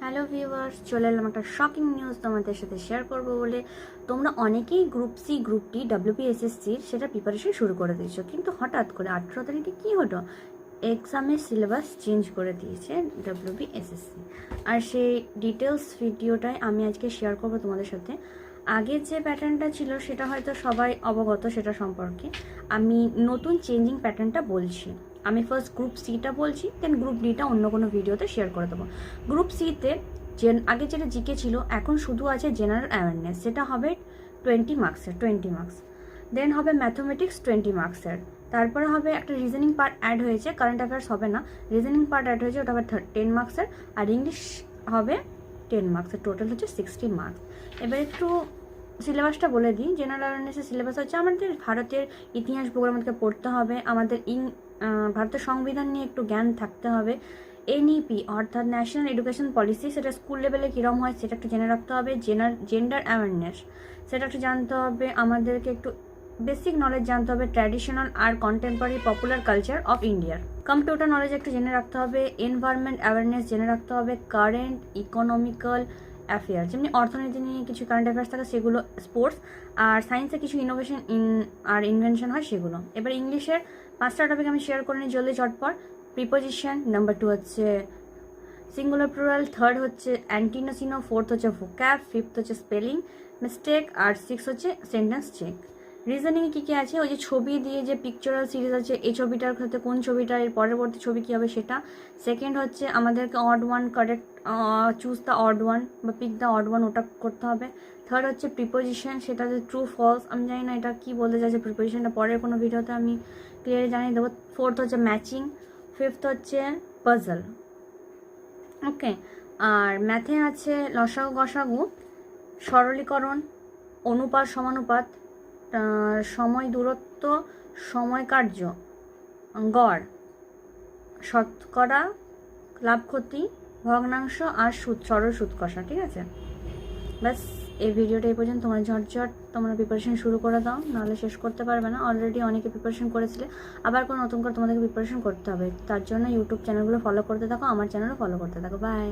Hello viewers, চলে এলাম একটা শকিং নিউজ তোমাদের সাথে শেয়ার করবো বলে। তোমরা অনেকেই গ্রুপ সি গ্রুপটি ডাব্লিউবিএসএসসির সেটা প্রিপারেশন শুরু করে দিয়েছো, কিন্তু হঠাৎ করে 18 তারিখে কী হলো, এক্সামের সিলেবাস চেঞ্জ করে দিয়েছে ডাব্লিউবিএসএসসি। আর সেই ডিটেলস ভিডিওটাই আমি আজকে শেয়ার করবো তোমাদের সাথে। আগের যে প্যাটার্নটা ছিল সেটা হয়তো সবাই অবগত, সেটা সম্পর্কে আমি নতুন চেঞ্জিং প্যাটার্নটা বলছি। আমি ফার্স্ট গ্রুপ সিটা বলছি, দেন গ্রুপ ডিটা অন্য কোনো ভিডিওতে শেয়ার করে দেবো। গ্রুপ সিতে আগে যেটা জিকে ছিল, এখন শুধু আছে জেনারেল অ্যাওয়ারনেস, সেটা হবে 20 মার্কস। দেন হবে ম্যাথমেটিক্স 20 মার্কসের। তারপরে হবে একটা রিজনিং পার্ট অ্যাড হয়েছে, কারেন্ট অ্যাফেয়ার্স হবে না, রিজনিং পার্ট অ্যাড হয়েছে, ওটা হবে 10 মার্কসের। আর ইংলিশ হবে 10 মার্কসের, টোটাল হচ্ছে 60 মার্কস। এবার একটু সিলেবাসটা বলে দিই। জেনারেল অ্যাওয়ারনেসের সিলেবাস হচ্ছে আমাদের ভারতের ইতিহাস ভূগোল আমাদেরকে পড়তে হবে, আমাদের ভারতের সংবিধান নিয়ে একটু জ্ঞান থাকতে হবে, এনইপি অর্থাৎ ন্যাশনাল এডুকেশন পলিসি সেটা স্কুল লেভেলে কীরকম হয় সেটা একটু জেনে রাখতে হবে, জেন্ডার অ্যাওয়ারনেস সেটা একটু জানতে হবে, আমাদেরকে একটু বেসিক নলেজ জানতে হবে, ট্র্যাডিশনাল আর কন্টেম্পোরারি পপুলার কালচার অফ ইন্ডিয়ার কম্পিউটার নলেজ একটু জেনে রাখতে হবে, এনভায়রনমেন্ট অ্যাওয়ারনেস জেনে রাখতে হবে, কারেন্ট ইকোনমিক্যাল অ্যাফেয়ার যেমনি অর্থনীতি নিয়ে কিছু কারেন্ট অ্যাফেয়ার্স থাকে সেগুলো, স্পোর্টস আর সায়েন্সে কিছু ইনোভেশন আর ইনভেনশন হয় সেগুলো। এবার ইংলিশের 5টা টপিক আমি শেয়ার করে নিই জলদি চটপট। প্রিপোজিশন, নাম্বার 2 হচ্ছে সিঙ্গুলার প্লুরাল, থার্ড হচ্ছে অ্যান্টিনোসিনো, ফোর্থ হচ্ছে ভোক্যাব, ফিফথ হচ্ছে স্পেলিং মিস্টেক, আর 6 হচ্ছে সেন্টেন্স চেক। রিজনিংয়ে কী কী আছে, ওই যে ছবি দিয়ে যে পিকচারাল সিরিজ আছে, এই ছবিটার ক্ষেত্রে কোন ছবিটা এর পরবর্তী ছবি কী হবে সেটা। সেকেন্ড হচ্ছে আমাদেরকে odd one correct, choose the odd one বা পিক দ্য অড ওয়ান, ওটা করতে হবে। থার্ড হচ্ছে প্রিপোজিশন, সেটা হচ্ছে ট্রু ফলস, আমি জানি না এটা কী বলতে চাইছে প্রিপোজিশনটা, পরের কোনো ভিডিওতে আমি ক্লিয়ারলি জানিয়ে দেবো। ফোর্থ হচ্ছে ম্যাচিং, ফিফথ হচ্ছে পাজল। ওকে, আর ম্যাথে আছে লসাগু গসাগু, সরলীকরণ, অনুপাত সমানুপাত, সময় দূরত্ব, সময় কার্য, গড়, শতকরা, লাভ ক্ষতি, ভগ্নাংশ আর সুদ, সরল সুদ কষা। ঠিক আছে, ব্যাস এই ভিডিওটা এই পর্যন্ত। তোমরা ঝটঝট তোমরা প্রিপারেশন শুরু করে দাও, নাহলে শেষ করতে পারবে না। অলরেডি অনেকে প্রিপারেশন করেছিলে, আবার কোনো নতুন করে তোমাদেরকে প্রিপারেশন করতে হবে। তার জন্য ইউটিউব চ্যানেলগুলো ফলো করতে থাকো, আমার চ্যানেলও ফলো করতে থাকো। বাই।